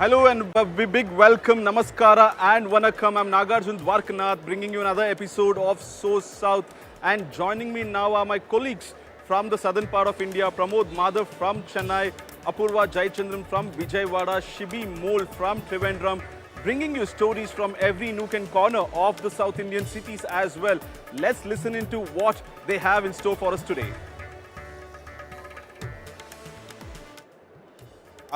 Hello and a big welcome, namaskara and vanakkam. I'm Nagarjun Dwarkanath bringing you another episode of SoSouth, and joining me now are my colleagues from the southern part of India, Pramod Madhav from Chennai, Apurva Jayachandran from Vijayawada, Shibi Mole from Trivandrum, bringing you stories from every nook and corner of the South Indian cities as well. Let's listen into what they have in store for us today.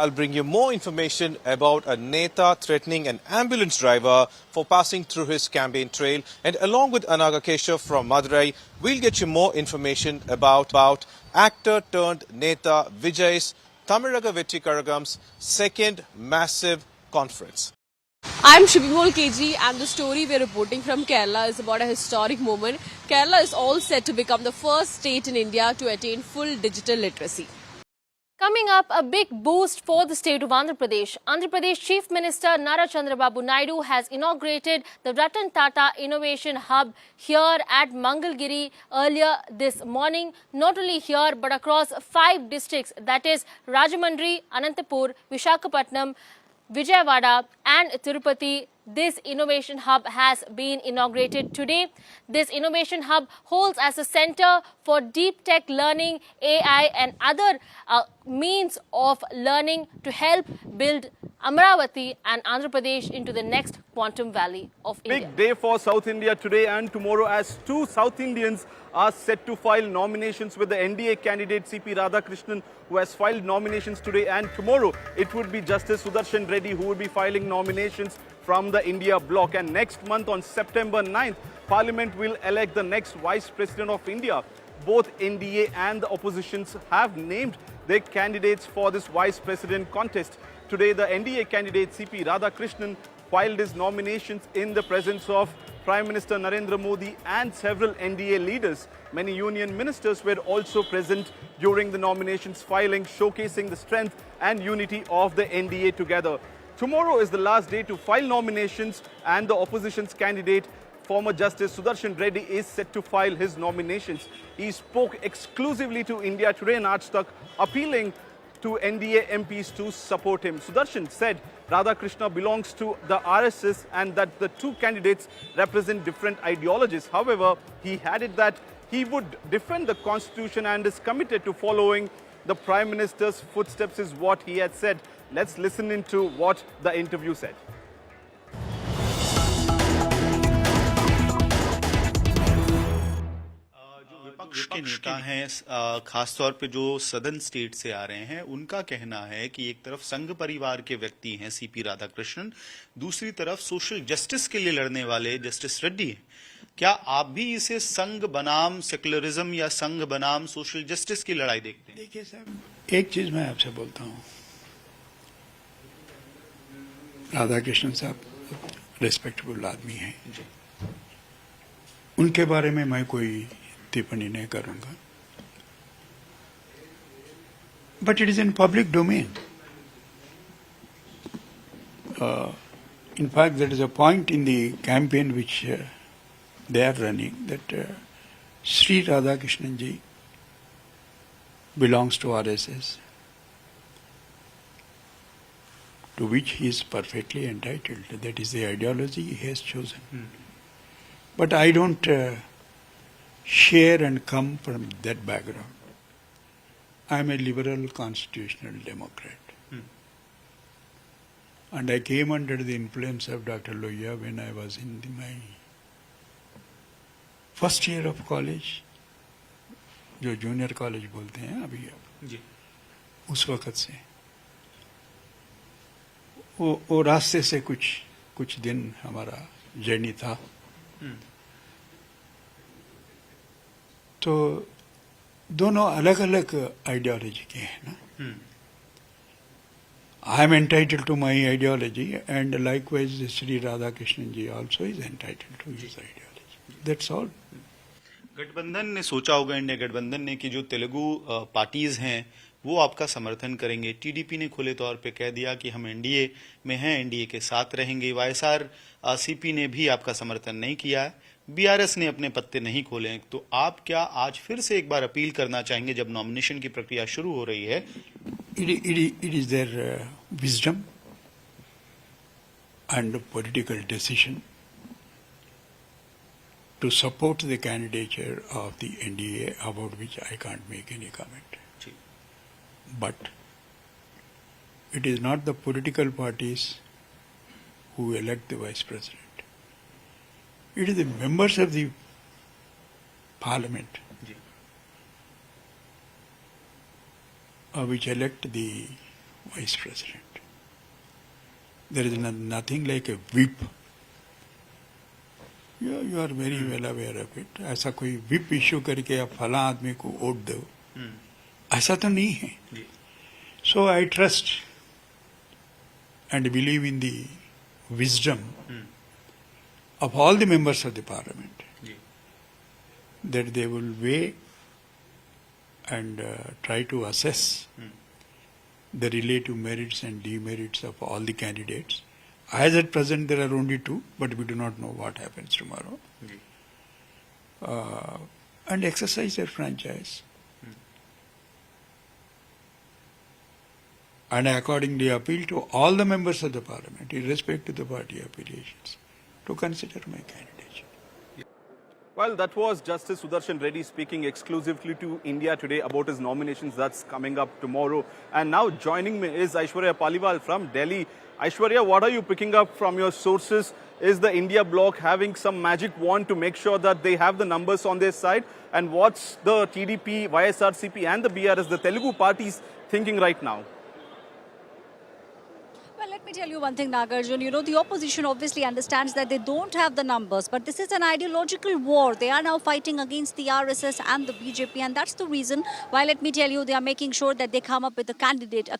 I'll bring you more information about a Neta threatening an ambulance driver for passing through his campaign trail. And along with Anekad from Madurai, we'll get you more information about actor turned Neta Vijay's Tamaraga Vetti Karagam's second massive conference. I'm Shibimol KG, and the story we're reporting from Kerala is about a historic moment. Kerala is all set to become the first state in India to attain full digital literacy. Coming up, a big boost for the state of Andhra Pradesh. Andhra Pradesh Chief Minister Nara Chandrababu Naidu has inaugurated the Ratan Tata Innovation Hub here at Mangalgiri earlier this morning. Not only here, but across 5 districts, that is Rajahmundry, Anantapur, Visakhapatnam, Vijayawada and Tirupati. This innovation hub has been inaugurated today. This innovation hub holds as a center for deep tech learning, AI and other means of learning to help build Amaravati and Andhra Pradesh into the next quantum valley of India. Big day for South India today and tomorrow, as 2 South Indians are set to file nominations with the NDA candidate Shri Radhakrishnan, who has filed nominations today, and tomorrow it would be Justice Sudarshan Reddy who would be filing nominations from the India bloc. And next month on September 9th, Parliament will elect the next Vice President of India. Both NDA and the oppositions have named their candidates for this Vice President contest. Today, the NDA candidate Shri Radhakrishnan filed his nominations in the presence of Prime Minister Narendra Modi and several NDA leaders. Many union ministers were also present during the nominations filing, showcasing the strength and unity of the NDA together. Tomorrow is the last day to file nominations, and the opposition's candidate, former Justice Sudarshan Reddy, is set to file his nominations. He spoke exclusively to India Today and Aaj appealing to NDA MPs to support him. Sudarshan said Radhakrishna belongs to the RSS and that the 2 candidates represent different ideologies. However, he added that he would defend the constitution and is committed to following the Prime Minister's footsteps, is what he had said. Let's listen into what the interview said. विपक्ष के नेता हैं, खासतौर पे जो southern state से आ रहे हैं, उनका कहना है कि एक तरफ संघ परिवार के व्यक्ति हैं सीपी राधाकृष्णन, दूसरी तरफ सोशल जस्टिस के लिए लड़ने वाले जस्टिस रेड्डी हैं। क्या आप भी इसे संघ बनाम सेकुलरिज्म या संघ बनाम सोशल जस्टिस की लड़ाई देखते हैं? देखिए साहब, एक चीज मैं आपसे बोलता हूँ, राधाकृष्णन साहब रिस्पेक्टेबल आदमी हैं, उनके बारे में मैं कोई टिप्पणी नहीं करूंगा, but it is in public domain. In fact, there is a point in the campaign which they are running that Shri Radhakrishnan ji belongs to RSS, to which he is perfectly entitled. That is the ideology he has chosen. But I don't share and come from that background. I am a liberal constitutional democrat. And I came under the influence of Dr. Lohiya when I was in my first year of college, जो junior college बोलते हैं अभी अब, उस वक़्त से वो रास्ते से कुछ दिन हमारा जर्नी था. तो दोनों अलग अलग आइडियोलॉजी के हैं ना. I am entitled to my ideology, and likewise Shri Radhakrishnan ji also is entitled to his ideology. That's all. गठबंधन ने सोचा होगा, इंडिया गठबंधन ने, कि जो तेलुगु पार्टीज हैं वो आपका समर्थन करेंगे. टीडीपी ने खुले तौर पे कह दिया कि हम एनडीए में हैं, एनडीए के साथ रहेंगे. वाईएसआर सीपी ने भी आपका समर्थन नहीं किया है. बीआरएस ने अपने पत्ते नहीं खोले हैं. तो आप क्या आज फिर से एक बार अपील करना चाहेंगे, जब नॉमिनेशन की प्रक्रिया शुरू हो रही है? It is their wisdom and political decision to support the candidature of the NDA, about which I can't make any comment. But it is not the political parties who elect the vice president. It is the members of the parliament which elect the vice president. There is nothing like a whip. You are very well aware of it. ऐसा कोई whip issue करके आप फला आदमी को vote दो, ऐसा तो नहीं है. So I trust and believe in the wisdom of all the members of the parliament, that they will weigh and try to assess the relative merits and demerits of all the candidates. As at present, there are only two, but we do not know what happens tomorrow. And exercise their franchise. And I accordingly appeal to all the members of the parliament, irrespective of the party affiliations, to consider my candidature. Well, that was Justice Sudarshan Reddy speaking exclusively to India Today about his nominations that's coming up tomorrow. And now joining me is Aishwarya Paliwal from Delhi. Aishwarya, what are you picking up from your sources? Is the India bloc having some magic wand to make sure that they have the numbers on their side? And what's the TDP, YSRCP and the BRS, the Telugu parties, thinking right now? Well, let me tell you one thing, Nagarjun. You know, the opposition obviously understands that they don't have the numbers, but this is an ideological war. They are now fighting against the RSS and the BJP, and that's the reason why, let me tell you, they are making sure that they come up with a candidate,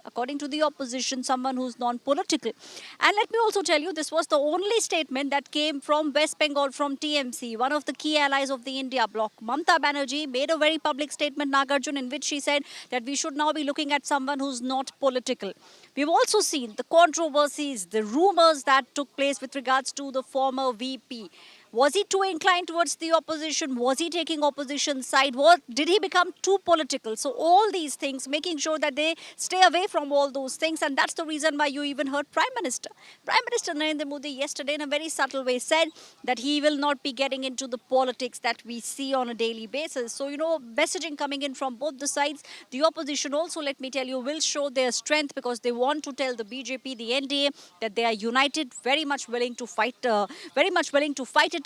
according to the opposition, someone who's non-political. And let me also tell you, this was the only statement that came from West Bengal, from TMC, one of the key allies of the India bloc. Mamata Banerjee made a very public statement, Nagarjun, in which she said that we should now be looking at someone who's not political. We've also seen the controversies, the rumors that took place with regards to the former VP. Was he too inclined towards the opposition? Was he taking opposition side? Did he become too political? So all these things, making sure that they stay away from all those things. And that's the reason why you even heard Prime Minister Narendra Modi yesterday in a very subtle way said that he will not be getting into the politics that we see on a daily basis. So, you know, messaging coming in from both the sides. The opposition also, let me tell you, will show their strength because they want to tell the BJP, the NDA, that they are united, very much willing to fight it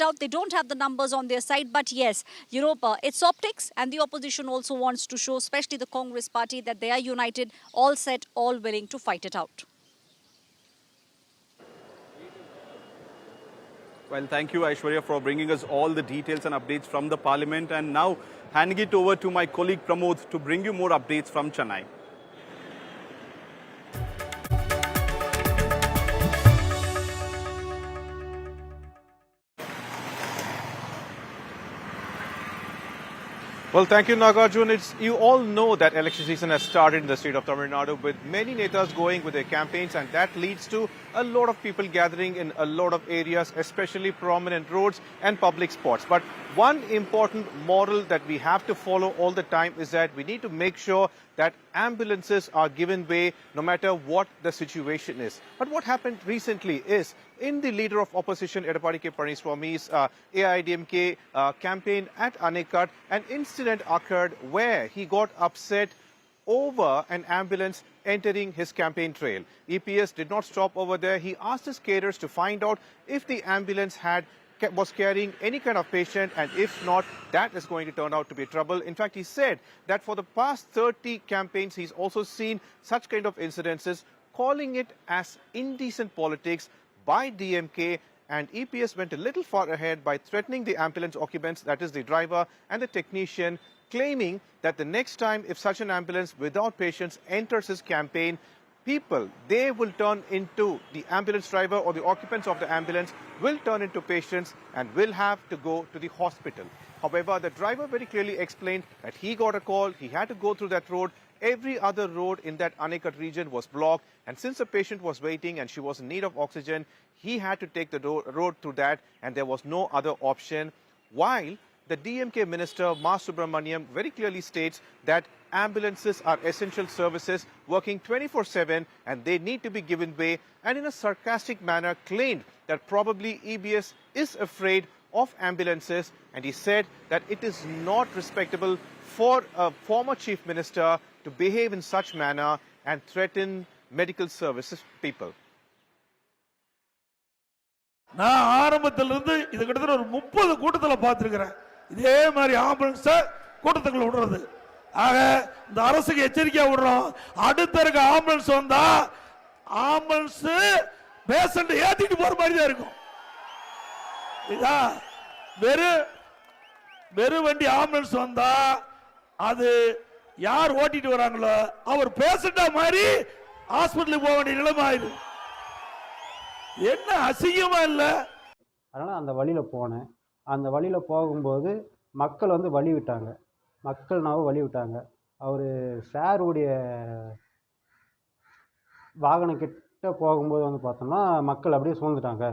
out. They don't have the numbers on their side, but yes, you know, it's optics, and the opposition also wants to show, especially the Congress party, that they are united, all set, all willing to fight it out. Well, thank you, Aishwarya, for bringing us all the details and updates from the Parliament. And now, handing it over to my colleague Pramod to bring you more updates from Chennai. Well, thank you, Nagarjun. You all know that election season has started in the state of Tamil Nadu with many netas going with their campaigns, and that leads to a lot of people gathering in a lot of areas, especially prominent roads and public spots. But one important model that we have to follow all the time is that we need to make sure that ambulances are given way no matter what the situation is. But what happened recently is, in the leader of opposition, Edapadi Palaniswami's AIADMK campaign at Anekad, an incident occurred where he got upset over an ambulance entering his campaign trail. EPS did not stop over there. He asked his carers to find out if the ambulance was carrying any kind of patient, and if not, that is going to turn out to be trouble. In fact, he said that for the past 30 campaigns, he's also seen such kind of incidences, calling it as indecent politics by DMK, and EPS went a little far ahead by threatening the ambulance occupants, that is the driver and the technician, claiming that the next time if such an ambulance without patients enters his campaign, they will turn into the ambulance driver, or the occupants of the ambulance will turn into patients and will have to go to the hospital. However, the driver very clearly explained that he got a call, he had to go through that road. Every other road in that Anekad region was blocked, and since the patient was waiting and she was in need of oxygen, he had to take the road through that, and there was no other option. While the DMK Minister, Ma Subramaniam, very clearly states that ambulances are essential services working 24/7 and they need to be given way, and in a sarcastic manner claimed that probably EBS is afraid of ambulances, and he said that it is not respectable for a former chief minister to behave in such manner and threaten medical services people. நான் ஆரம்பத்திலிருந்து இது கிட்டத்தட்ட ஒரு 30 கூட்டத்தில் பார்த்திருக்கிறேன். இதே மாதிரி ஆம்புலன்ஸை கூட்டத்துக்குள்ள விடுறது. ஆக இந்த அரசுக்கு எச்சரிக்கையா விடுறோம். அடுத்த இருக்க ஆம்புலன்ஸ் வந்தா ஆம்புலன்ஸ் பேஷண்ட் ஏத்திட்டு போற மாதிரி தான் இருக்கும். வெறும் வண்டி ஆம்புலன்ஸ் வந்தா அது யார் ஓட்டிட்டு வராங்களோ அவர் பேஷண்டா மாதிரி ஹாஸ்பிட்டலுக்கு போக வேண்டிய நிலைமை ஆயிடும். என்ன அசிங்கமா இல்ல? அதனால அந்த வழியில போனேன். அந்த வழியில போகும்போது மக்கள் வந்து வழி விட்டாங்க. மக்கள்னாவும் வழி விட்டாங்க. அவர் சாருடைய வாகனம் கிட்ட போகும்போது வந்து பார்த்தோம்னா மக்கள் அப்படியே சூழ்ந்துட்டாங்க.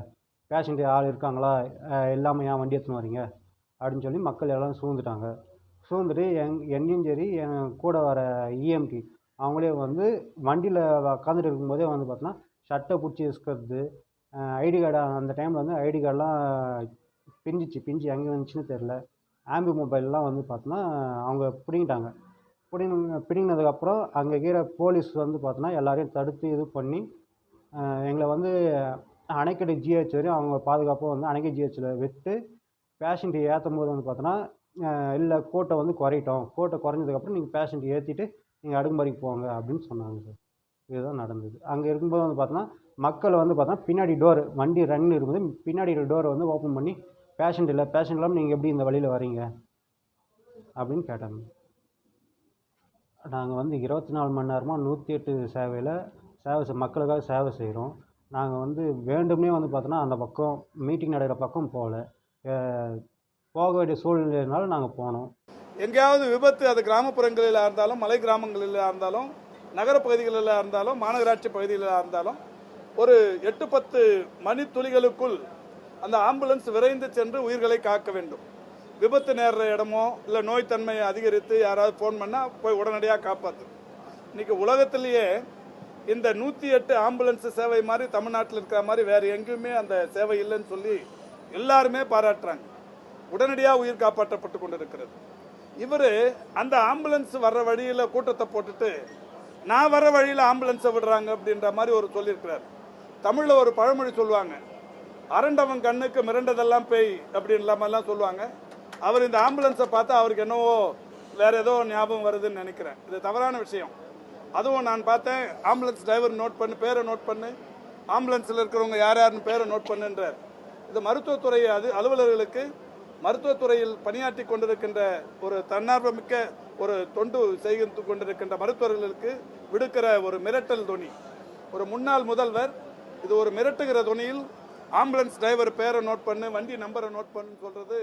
பேஷண்ட் ஆள் இருக்காங்களா, எல்லாமே ஏன் வண்டி எடுத்துன்னு வரீங்க அப்படின்னு சொல்லி மக்கள் எல்லாம் சூழ்ந்துட்டாங்க. சூழ்ந்துட்டு என்னையும் சரி என் கூட வர இஎம்டி அவங்களே வந்து வண்டியில் உட்காந்துட்டு இருக்கும்போதே வந்து பார்த்தோன்னா ஷர்ட்டை பிடிச்சி இஸ்கிறது, ஐடி கார்டு அந்த டைமில் வந்து ஐடி கார்டெலாம் பிஞ்சு எங்கே வந்துச்சுன்னு தெரில. ஆம்பி மொபைல்லாம் வந்து பார்த்தோன்னா அவங்க பிடிங்கிட்டாங்க. பிடிங்கினதுக்கப்புறம் அங்கே இருக்கிற போலீஸ் வந்து பார்த்தோன்னா எல்லாரையும் தடுத்து இது பண்ணி எங்களை வந்து அணைக்கடை ஜிஹெச் வரையும் அவங்க பாதுகாப்பாக வந்து அணைக்கடை ஜிஹெச்சில் விட்டு பேஷண்ட்டை ஏற்றும் போது வந்து பார்த்தோன்னா இல்லை கோட்டை வந்து குறையிட்டோம், கோட்டை குறைஞ்சதுக்கப்புறம் நீங்கள் பேஷண்ட்டை ஏற்றிட்டு நீங்கள் அடுக்குமாரிக்கு போங்க அப்படின்னு சொன்னாங்க சார். இதுதான் நடந்தது. அங்கே இருக்கும்போது வந்து பார்த்தோன்னா மக்கள் வந்து பார்த்தோன்னா பின்னாடி டோர் வண்டி ரன் இருக்கும்போது பின்னாடி டோரை வந்து ஓப்பன் பண்ணி பேஷண்ட் இல்லாமல் நீங்கள் எப்படி இந்த வழியில் வரீங்க அப்படின்னு கேட்டாங்க. நாங்கள் வந்து 24 மணி நேரமாக 108 சேவை மக்களுக்காக சேவை செய்கிறோம். நாங்கள் வந்து வேண்டும்னே வந்து பார்த்தோன்னா அந்த பக்கம் மீட்டிங் நடக்கிற பக்கம் போக வேண்டிய சூழ்நிலையினால நாங்கள் போனோம். எங்கேயாவது விபத்து, அது கிராமப்புறங்களில் இருந்தாலும் மலை கிராமங்களில் இருந்தாலும் நகரப்பகுதிகளில் இருந்தாலும் மாநகராட்சி பகுதிகளில் இருந்தாலும் ஒரு 8-10 மணித்துளிகளுக்குள் அந்த ஆம்புலன்ஸ் விரைந்து சென்று உயிர்களை காக்க வேண்டும். விபத்து நேர்ற இடமோ இல்லை நோய் தன்மையை அதிகரித்து யாராவது ஃபோன் பண்ணால் போய் உடனடியாக காப்பாற்று. இன்னைக்கு உலகத்திலேயே இந்த 108 ஆம்புலன்ஸ் சேவை மாதிரி தமிழ்நாட்டில் இருக்கிற மாதிரி வேறு எங்கேயுமே அந்த சேவை இல்லைன்னு சொல்லி எல்லாருமே பாராட்டுறாங்க. உடனடியாக உயிர் காப்பாற்றப்பட்டு கொண்டிருக்கிறது. இவர் அந்த ஆம்புலன்ஸ் வர்ற வழியில் கூட்டத்தை போட்டுட்டு நான் வர வழியில் ஆம்புலன்ஸை விடுறாங்க அப்படின்ற மாதிரி ஒரு சொல்லியிருக்கிறார். தமிழில் ஒரு பழமொழி சொல்லுவாங்க, அரண்டவன் கண்ணுக்கு மிரண்டதெல்லாம் பேய் அப்படின்ற மாதிரிலாம் சொல்லுவாங்க. அவர் இந்த ஆம்புலன்ஸை பார்த்தா அவருக்கு என்னவோ வேற ஏதோ ஞாபகம் வருதுன்னு நினைக்கிறேன். இது தவறான விஷயம். அதுவும் நான் பார்த்தேன், ஆம்புலன்ஸ் டிரைவர் நோட் பண்ணு, பேரை நோட் பண்ணு, ஆம்புலன்ஸில் இருக்கிறவங்க யார் யாருன்னு பேரை நோட் பண்ணுன்றார். இது மருத்துவத்துறை அலுவலர்களுக்கு, மருத்துவத்துறையில் பணியாற்றி கொண்டிருக்கின்ற ஒரு தன்னார்வமிக்க ஒரு தொண்டு செய்து கொண்டிருக்கின்ற மருத்துவர்களுக்கு விடுக்கிற ஒரு மிரட்டல் துணி. ஒரு முன்னாள் முதல்வர் இது ஒரு மிரட்டுகிற துணியில் ஆம்புலன்ஸ் டிரைவர் பேரை நோட் பண்ணு, வண்டி நம்பரை நோட் பண்ணுன்னு சொல்றது.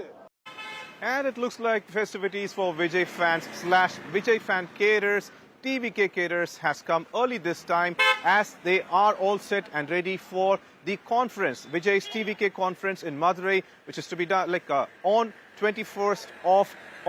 And it looks like festivities for Vijay fans / Vijay fan caterers, TVK caterers has come early this time as they are all set and ready for the conference, Vijay's TVK conference in Madurai, which is to be done on 21st of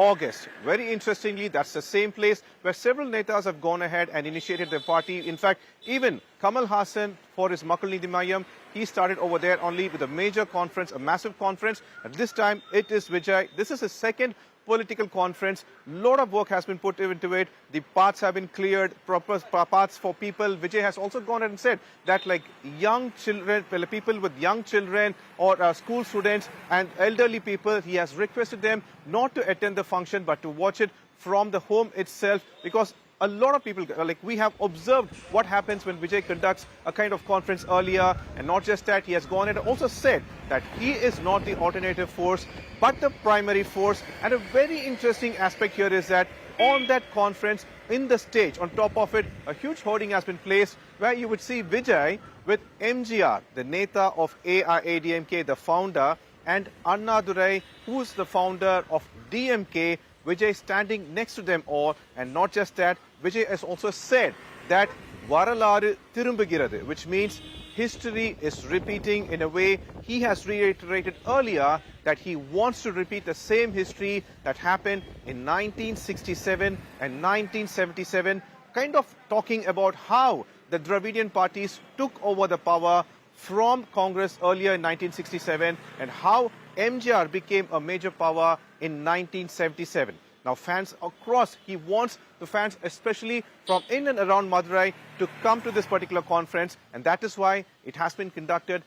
August. Very interestingly, that's the same place where several netas have gone ahead and initiated their party. In fact, even Kamal Hassan for his Makal Nidhi Mayam, he started over there only with a major conference, a massive conference. And this time it is Vijay. This is his second political conference. Lot of work has been put into it. The paths have been cleared, proper paths for people. Vijay has also gone ahead and said that like young children, people with young children or school students and elderly people, he has requested them not to attend the function but to watch it from the home itself, because a lot of people, like we have observed what happens when Vijay conducts a kind of conference earlier. And not just that, he has gone and also said that he is not the alternative force but the primary force. And a very interesting aspect here is that on that conference, in the stage, on top of it, a huge hoarding has been placed where you would see Vijay with MGR, the Neta of AIADMK, the founder, and Annadurai, who is the founder of DMK, Vijay standing next to them all. And not just that, Vijay has also said that Varalaru Tirumbugirathu, which means history is repeating in a way he has reiterated earlier that he wants to repeat the same history that happened in 1967 and 1977, kind of talking about how the Dravidian parties took over the power from Congress earlier in 1967 and how MGR became a major power in 1977. Now fans across, he wants the fans especially from in and around Madurai to come to this particular conference, and that is why it has been conducted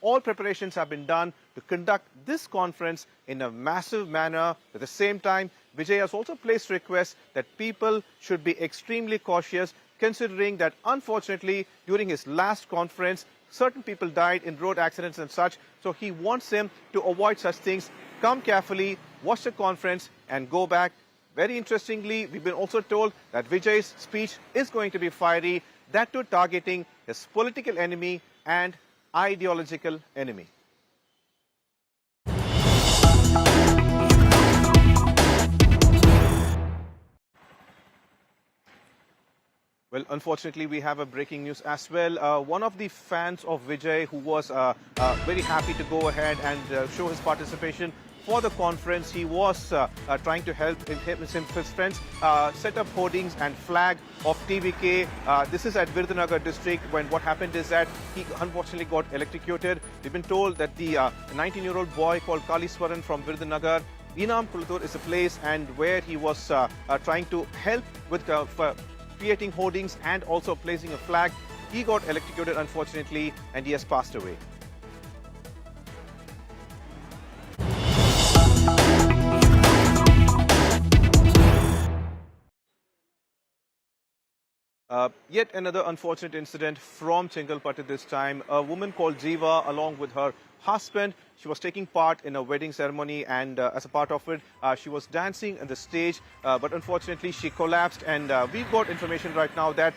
all preparations have been done to conduct this conference in a massive manner. At the same time, Vijay has also placed requests that people should be extremely cautious, considering that unfortunately during his last conference certain people died in road accidents and such. So he wants them to avoid such things. Come carefully, watch the conference and go back. Very interestingly, we've been also told that Vijay's speech is going to be fiery, that too targeting his political enemy and ideological enemy. Well, unfortunately, we have a breaking news as well. One of the fans of Vijay who was very happy to go ahead and show his participation for the conference, he was trying to help his friends set up hoardings and flag of TVK. This is at Virudhunagar district, when what happened is that he unfortunately got electrocuted. We've been told that the 19-year-old boy called Kaliswaran from Virudhunagar, Inam Kulatur is a place, and where he was trying to help with creating hoardings and also placing a flag. He got electrocuted unfortunately and he has passed away. Yet another unfortunate incident from Chengalpattu this time. A woman called Jiva along with her husband, she was taking part in a wedding ceremony, and as a part of it, she was dancing on the stage, but unfortunately she collapsed, and we've got information right now that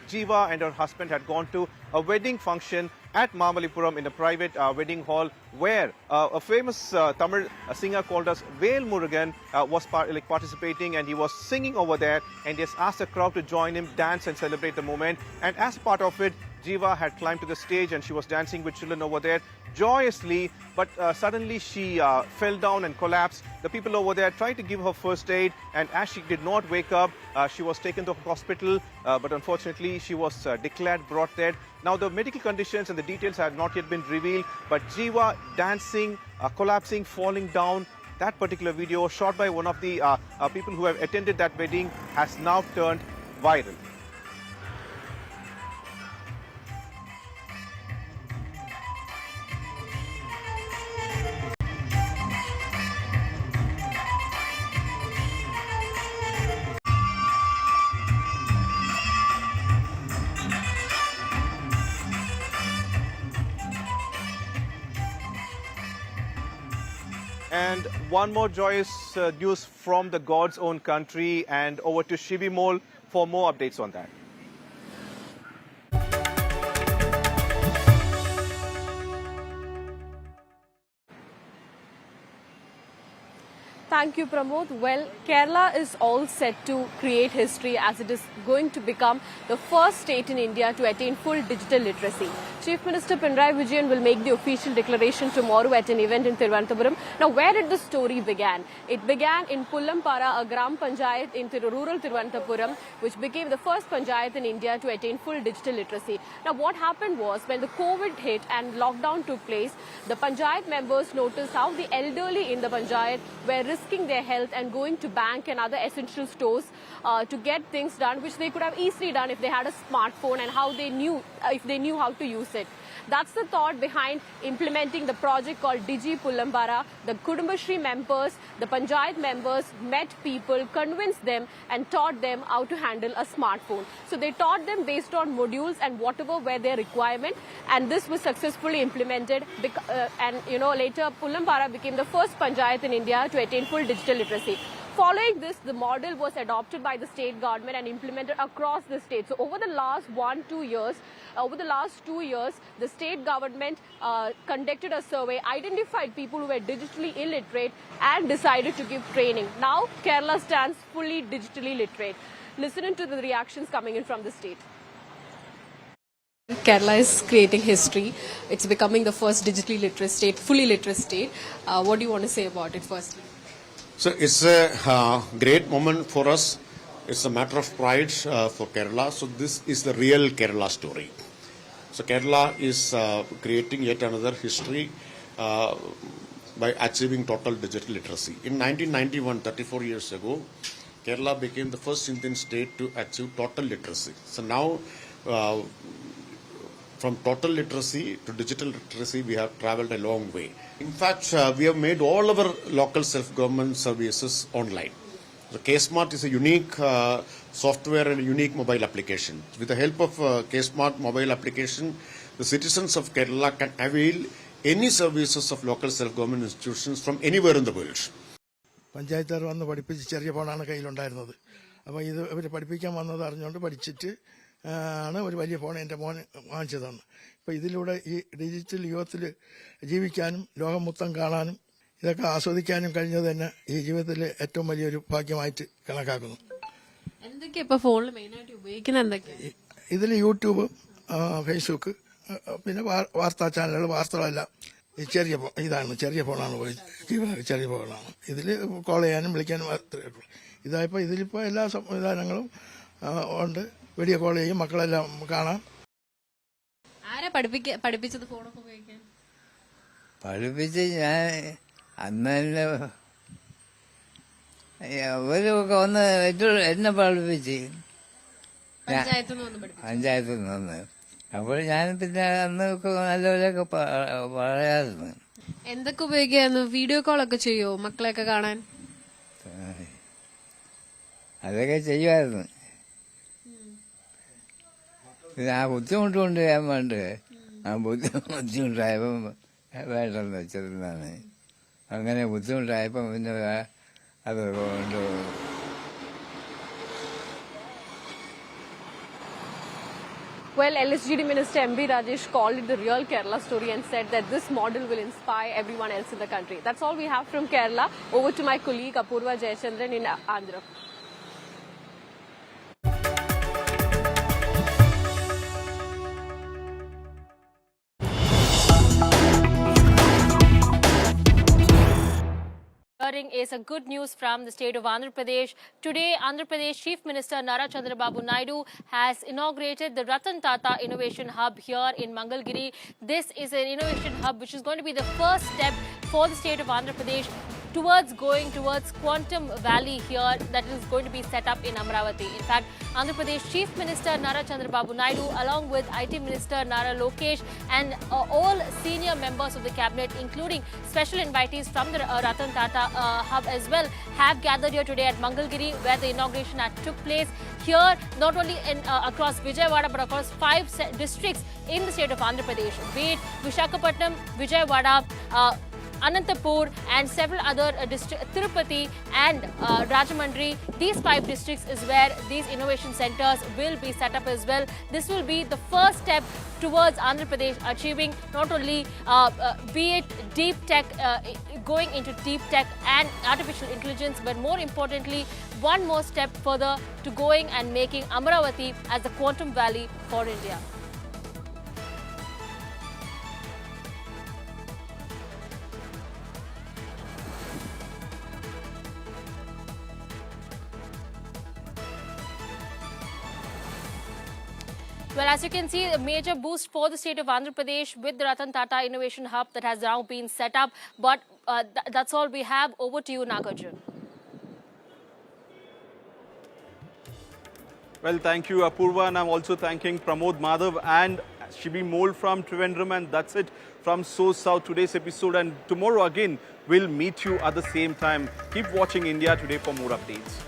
Jiva and her husband had gone to a wedding function at Mamalipuram in a private wedding hall, where a famous Tamil singer called as Vel Murugan was participating, and he was singing over there, and he has asked the crowd to join him, dance and celebrate the moment. And as part of it, Jiva had climbed to the stage and she was dancing with children over there joyously, but suddenly she fell down and collapsed. The people over there tried to give her first aid, and as she did not wake up, she was taken to hospital, but unfortunately she was declared brought dead. Now the medical conditions and the details have not yet been revealed, but Jiva dancing, collapsing, falling down, that particular video shot by one of the people who have attended that wedding has now turned viral. And one more joyous news from the God's own country, and over to Shibimol for more updates on that. Thank you, Pramod. Well, Kerala is all set to create history, as it is going to become the first state in India to attain full digital literacy. Chief Minister Pinarayi Vijayan will make the official declaration tomorrow at an event in Thiruvananthapuram. Now, where did the story begin? It began in Pullampara, a Gram Panchayat in rural Thiruvananthapuram, which became the first panchayat in India to attain full digital literacy. Now, what happened was, when the COVID hit and lockdown took place, the panchayat members noticed how the elderly in the panchayat were risking their health and going to bank and other essential stores to get things done, which they could have easily done if they had a smartphone and how they knew if they knew how to use it. That's the thought behind implementing the project called Digi Pullambara. The Kudumbashri members, the Panchayat members met people, convinced them and taught them how to handle a smartphone. So they taught them based on modules and whatever were their requirement, and this was successfully implemented. And later Pullambara became the first Panchayat in India to attain full digital literacy. Following this, the model was adopted by the state government and implemented across the state. So over the last 2 years, the state government conducted a survey, identified people who were digitally illiterate and decided to give training. Now, Kerala stands fully digitally literate. Listen to the reactions coming in from the state. Kerala is creating history. It's becoming the first digitally literate state, fully literate state. What do you want to say about it firstly? So it's a great moment for us. It's a matter of pride for Kerala. So this is the real Kerala story. So Kerala is creating yet another history by achieving total digital literacy. In 1991, 34 years ago, Kerala became the first Indian state to achieve total literacy. So now, from total literacy to digital literacy, we have traveled a long way. In fact, we have made all our local self-government services online. The K-Smart is a unique software and a unique mobile application. With the help of K-Smart mobile application, the citizens of Kerala can avail any services of local self-government institutions from anywhere in the world. പഞ്ചായത്തുകാർ വന്ന് പഠിപ്പിച്ച് ചെറിയ ഫോണാണ് കയ്യിലുണ്ടായിരുന്നത്. അപ്പോൾ ഇത് ഇവർ പഠിപ്പിക്കാൻ വന്നത് അറിഞ്ഞുകൊണ്ട് പഠിച്ചിട്ട് ആണ് ഒരു വലിയ ഫോൺ എൻ്റെ മോൻ വാങ്ങിച്ചു തന്നു. ഇപ്പോൾ ഇതിലൂടെ ഈ ഡിജിറ്റൽ യുഗത്തിൽ ജീവിക്കാനും ലോകം മൊത്തം കാണാനും ഇതൊക്കെ ആസ്വദിക്കാനും കഴിഞ്ഞത് തന്നെ ഈ ജീവിതത്തിൽ ഏറ്റവും വലിയൊരു ഭാഗ്യമായിട്ട് കണക്കാക്കുന്നു. എന്തൊക്കെയാ ഇപ്പോൾ ഫോണിൽ മെയിനായിട്ട് ഉപയോഗിക്കുന്നത് എന്തൊക്കെയാണ്? ഇതിൽ യൂട്യൂബ്, ഫേസ്ബുക്ക്, പിന്നെ വാർത്താ ചാനലുകൾ, വാർത്തകളെല്ലാം ഈ ചെറിയ ഫോണാണ് ചെറിയ ഫോണാണ്. ഇതിൽ കോൾ ചെയ്യാനും വിളിക്കാനും മാത്രമേ ഉള്ളൂ. ഇതായപ്പോൾ ഇതിലിപ്പോൾ എല്ലാ സംവിധാനങ്ങളും ഉണ്ട്. വീഡിയോ കോൾ ചെയ്യും, മക്കളെല്ലാം കാണാം. ആരാ പഠിപ്പിച്ചത് ഫോണൊക്കെ ഉപയോഗിക്കാൻ? പഠിപ്പിച്ച് ഞാൻ അന്ന് തന്നെ അവരൊക്കെ വന്ന് എന്നെ പഠിപ്പിച്ച് പഞ്ചായത്തിൽ നിന്ന്. അപ്പോൾ ഞാൻ പിന്നെ അന്നൊക്കെ നല്ലവരൊക്കെ പറയാറുണ്ട്. എന്തൊക്കെ ഉപയോഗിക്കായിരുന്നു? വീഡിയോ കോളൊക്കെ ചെയ്യുമോ മക്കളെയൊക്കെ കാണാൻ? അതൊക്കെ ചെയ്യുമായിരുന്നു. പിന്നെ ആ ബുദ്ധിമുട്ട് കൊണ്ട് ഞാൻ വേണ്ടേ, ആ ബുദ്ധിമുട്ടായപ്പം വേണ്ടെന്ന് വെച്ചിരുന്നാണ്. അങ്ങനെ ബുദ്ധിമുട്ടായപ്പം പിന്നെ അത് കൊണ്ട് Well, LSGD Minister M.B. Rajesh called it the real Kerala story and said that this model will inspire everyone else in the country. That's all we have from Kerala. Over to my colleague Apurva Jayachandran in Andhra. Is a good news from the state of Andhra Pradesh. Today, Andhra Pradesh Chief Minister Nara Chandrababu Naidu has inaugurated the Ratan Tata Innovation Hub here in Mangalgiri. This is an innovation hub which is going to be the first step for the state of Andhra Pradesh going towards Quantum Valley here that is going to be set up in Amaravati. In fact, Andhra Pradesh Chief Minister Nara Chandrababu Naidu along with IT Minister Nara Lokesh and all senior members of the cabinet, including special invitees from the Ratan Tata Hub as well, have gathered here today at Mangalgiri where the inauguration took place. Here, not only across Vijayawada but across 5 districts in the state of Andhra Pradesh, be it Visakhapatnam, Vijayawada, Anantapur and several other districts, Tirupati and Rajahmundry. These 5 districts is where these innovation centers will be set up as well. This will be the first step towards Andhra Pradesh achieving not only be it deep tech, going into deep tech and artificial intelligence, but more importantly, one more step further to going and making Amaravati as the Quantum Valley for India. Well, as you can see, a major boost for the state of Andhra Pradesh with the Ratan Tata Innovation Hub that has now been set up. But that's all we have. Over to you, Nagarjun. Well, thank you, Apurva, and I'm also thanking Pramod Madhav and Shibi Mole from Trivandrum, and that's it from SoSouth today's episode. And tomorrow again, we'll meet you at the same time. Keep watching India Today for more updates.